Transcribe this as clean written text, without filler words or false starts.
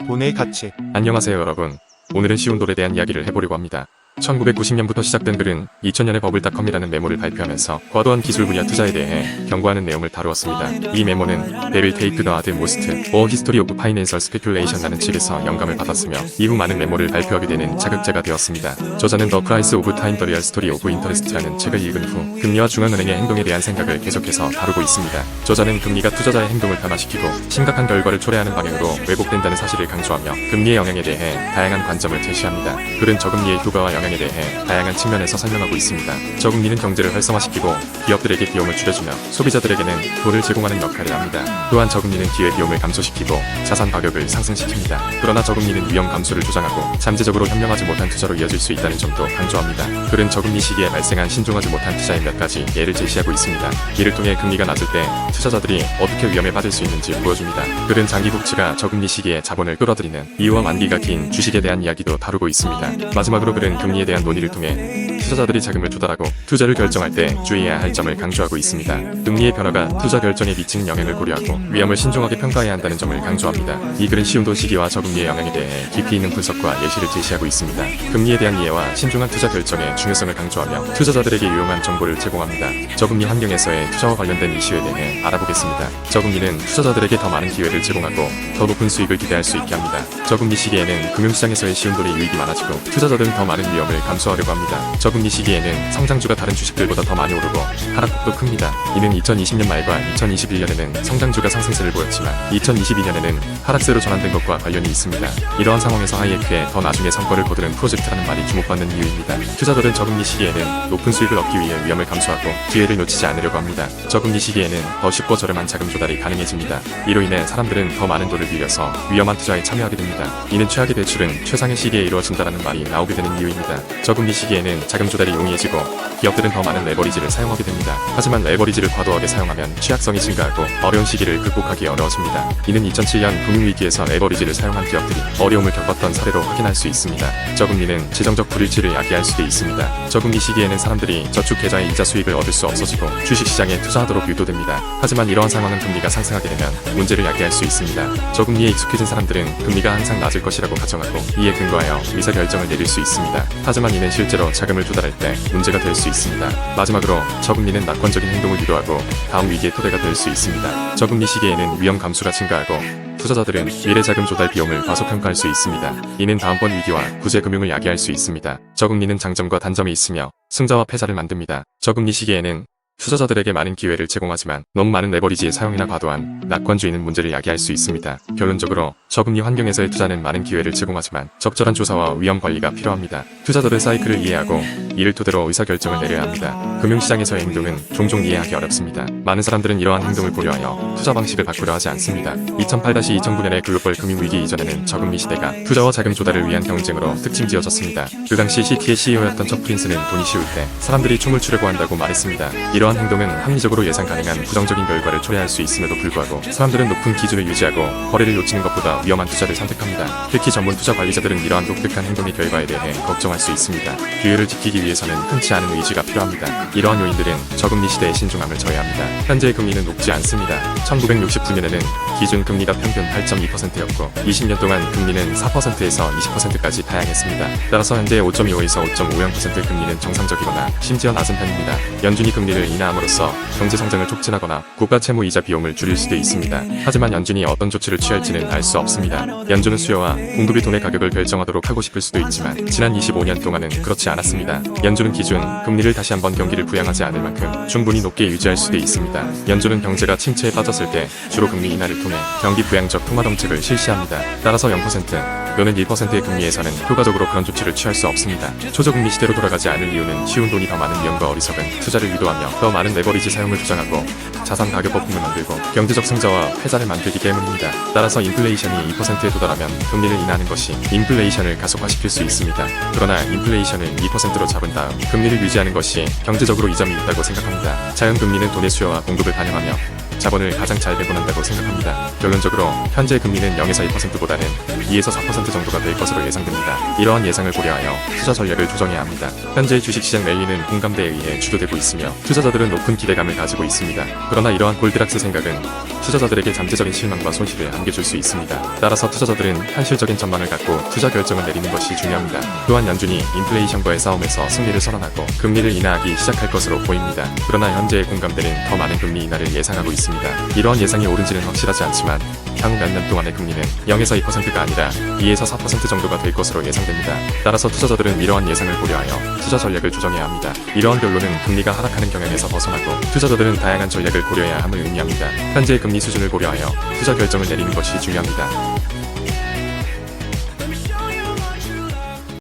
돈의 가치. 안녕하세요 여러분. 오늘은 쉬운 돈에 대한 이야기를 해보려고 합니다. 1990년부터 시작된 글은 2000년에 버블닷컴이라는 메모를 발표하면서 과도한 기술 분야 투자에 대해 경고하는 내용을 다루었습니다. 이 메모는 They will take the hard most, A History of Financial Speculation라는 책에서 영감을 받았으며 이후 많은 메모를 발표하게 되는 자극제가 되었습니다. 저자는 The Price of Time, The Real Story of Interest라는 책을 읽은 후 금리와 중앙은행의 행동에 대한 생각을 계속해서 다루고 있습니다. 저자는 금리가 투자자의 행동을 변화시키고 심각한 결과를 초래하는 방향으로 왜곡된다는 사실을 강조하며 금리의 영향에 대해 다양한 관점을 제시합니다. 글은 저금리의 효과와 영향에 대해 다양한 측면에서 설명하고 있습니다. 저금리는 경제를 활성화시키고 기업들에게 비용을 줄여주며 소비자들에게는 돈을 제공하는 역할을 합니다. 또한 저금리는 기회비용을 감소시키고 자산 가격을 상승시킵니다. 그러나 저금리는 위험 감소를 조장하고 잠재적으로 현명하지 못한 투자로 이어질 수 있다는 점도 강조합니다. 글은 저금리 시기에 발생한 신중하지 못한 투자의 몇 가지 예를 제시하고 있습니다. 이를 통해 금리가 낮을 때 투자자들이 어떻게 위험에 빠질 수 있는지 보여줍니다. 글은 장기 국채가 저금리 시기에 자본을 끌어들이는 이유와 만기가 긴 주식에 대한 이야기도 다루고 있습니다. 마지막으로 글은 금리에 대한 논의를 통해 투자자들이 자금을 조달하고 투자를 결정할 때 주의해야 할 점을 강조하고 있습니다. 금리의 변화가 투자 결정에 미치는 영향을 고려하고 위험을 신중하게 평가해야 한다는 점을 강조합니다. 이 글은 쉬운 돈 시기와 저금리의 영향에 대해 깊이 있는 분석과 예시를 제시하고 있습니다. 금리에 대한 이해와 신중한 투자 결정의 중요성을 강조하며 투자자들에게 유용한 정보를 제공합니다. 저금리 환경에서의 투자와 관련된 이슈에 대해 알아보겠습니다. 저금리는 투자자들에게 더 많은 기회를 제공하고 더 높은 수익을 기대할 수 있게 합니다. 저금리 시기에는 금융시장에서의 쉬운 돈의 유익이 많아지고 투자자들은 더 많은 위험을 감수하려고 합니다. 저금리 시기에는 성장주가 다른 주식들보다 더 많이 오르고 하락폭도 큽니다. 이는 2020년 말과 2021년에는 성장주가 상승세를 보였지만 2022년에는 하락세로 전환된 것과 관련이 있습니다. 이러한 상황에서 하이에크의 더 나중에 성과를 거두는 프로젝트라는 말이 주목받는 이유입니다. 투자자들은 저금리 시기에는 높은 수익을 얻기 위해 위험을 감수하고 기회를 놓치지 않으려고 합니다. 저금리 시기에는 더 쉽고 저렴한 자금 조달이 가능해집니다. 이로 인해 사람들은 더 많은 돈을 빌려서 위험한 투자에 참여하게 됩니다. 이는 최악의 대출은 최상의 시기에 이루어진다는 말이 나오게 되는 이유입니다. 저금리 시기에는 자금 조달이 용이해지고 기업들은 더 많은 레버리지를 사용하게 됩니다. 하지만 레버리지를 과도하게 사용하면 취약성이 증가하고 어려운 시기를 극복하기 어려워집니다. 이는 2007년 금융위기에서 레버리지를 사용한 기업들이 어려움을 겪었던 사례로 확인할 수 있습니다. 저금리는 재정적 불일치를 야기할 수도 있습니다. 저금리 시기에는 사람들이 저축 계좌의 이자 수익을 얻을 수 없어지고 주식시장에 투자하도록 유도됩니다. 하지만 이러한 상황은 금리가 상승하게 되면 문제를 야기할 수 있습니다. 저금리에 익숙해진 사람들은 금리가 항상 낮을 것이라고 가정하고 이에 근거하여 의사결정을 내릴 수 있습니다. 하지만 이는 실제로 자금을 조달할 때 문제가 될 수 있습니다. 마지막으로 저금리는 낙관적인 행동을 유도하고 다음 위기의 토대가 될 수 있습니다. 저금리 시기에는 위험 감수가 증가하고 투자자들은 미래 자금 조달 비용을 과소평가할 수 있습니다. 이는 다음번 위기와 구제금융을 야기할 수 있습니다. 저금리는 장점과 단점이 있으며 승자와 패자를 만듭니다. 저금리 시기에는 투자자들에게 많은 기회를 제공하지만 너무 많은 레버리지의 사용이나 과도한 낙관주의는 문제를 야기할 수 있습니다. 결론적으로 저금리 환경에서의 투자는 많은 기회를 제공하지만 적절한 조사와 위험 관리가 필요합니다. 투자자들의 사이클을 이해하고 이를 토대로 의사결정을 내려야 합니다. 금융시장에서의 행동은 종종 이해하기 어렵습니다. 많은 사람들은 이러한 행동을 고려하여 투자 방식을 바꾸려 하지 않습니다. 2008-2009년의 글로벌 금융위기 이전에는 저금리 시대가 투자와 자금 조달을 위한 경쟁으로 특징지어졌습니다. 그 당시 시티의 CEO였던 척 프린스는 돈이 쉬울 때 사람들이 춤을 추려고 한다고 말했습니다. 이러한 행동은 합리적으로 예상 가능한 부정적인 결과를 초래할 수 있음에도 불구하고 사람들은 높은 기준을 유지하고 거래를 놓치는 것보다 위험한 투자를 선택합니다. 특히 전문 투자 관리자들은 이러한 독특한 행동의 결과에 대해 걱정할 수 있습니다. 규율을 지키기 위해서는 흔치 않은 의지가 필요합니다. 이러한 요인들은 저금리 시대의 신중함을 저해합니다. 현재의 금리는 높지 않습니다. 1969년에는 기준 금리가 평균 8.2%였고 20년 동안 금리는 4%에서 20%까지 다양했습니다. 따라서 현재 5.25에서 5.50% 금리는 정상적이거나 심지어 낮은 편입니다. 연준이 금리를 인하함으로써 경제 성장을 촉진하거나 국가 채무 이자 비용을 줄일 수도 있습니다. 하지만 연준이 어떤 조치를 취할지는 알 수 없습니다. 연준은 수요와 공급이 돈의 가격을 결정하도록 하고 싶을 수도 있지만 지난 25년 동안은 그렇지 않았습니다. 연준은 기준 금리를 다시 한번 경기를 부양하지 않을 만큼 충분히 높게 유지할 수도 있습니다. 연준은 경제가 침체에 빠졌을 때 주로 금리 인하를 통해 경기 부양적 통화 정책을 실시합니다. 따라서 0% 또는 1%의 금리에서는 효과적으로 그런 조치를 취할 수 없습니다. 초저금리 시대로 돌아가지 않을 이유는 쉬운 돈이 더 많은 위험과 어리석은 투자를 유도하며 더 많은 레버리지 사용을 조장하고 자산 가격 거품을 만들고 경제적 승자와 패자를 만들기 때문입니다. 따라서 인플레이션이 2%에 도달하면 금리를 인하하는 것이 인플레이션을 가속화시킬 수 있습니다. 그러나 인플레이션을 2%로 잡은 다음 금리를 유지하는 것이 경제적으로 이점이 있다고 생각합니다. 자연금리는 돈의 수요와 공급을 반영하며 자본을 가장 잘 배분한다고 생각합니다. 결론적으로 현재 금리는 0에서 2%보다는 2에서 4% 정도가 될 것으로 예상됩니다. 이러한 예상을 고려하여 투자 전략을 조정해야 합니다. 현재 주식시장 랠리는 공감대에 의해 주도되고 있으며 투자자들은 높은 기대감을 가지고 있습니다. 그러나 이러한 골드락스 생각은 투자자들에게 잠재적인 실망과 손실을 안겨줄 수 있습니다. 따라서 투자자들은 현실적인 전망을 갖고 투자 결정을 내리는 것이 중요합니다. 또한 연준이 인플레이션과의 싸움에서 승리를 선언하고 금리를 인하하기 시작할 것으로 보입니다. 그러나 현재의 공감대는 더 많은 금리 인하를 예상하고 있습니다. 이러한 예상이 옳은지는 확실하지 않지만 향후 몇 년 동안의 금리는 0에서 2%가 아니라 2에서 4% 정도가 될 것으로 예상됩니다. 따라서 투자자들은 이러한 예상을 고려하여 투자 전략을 조정해야 합니다. 이러한 결론은 금리가 하락하는 경향에서 벗어나고 투자자들은 다양한 전략을 고려해야 함을 의미합니다. 현재의 금리 수준을 고려하여 투자 결정을 내리는 것이 중요합니다.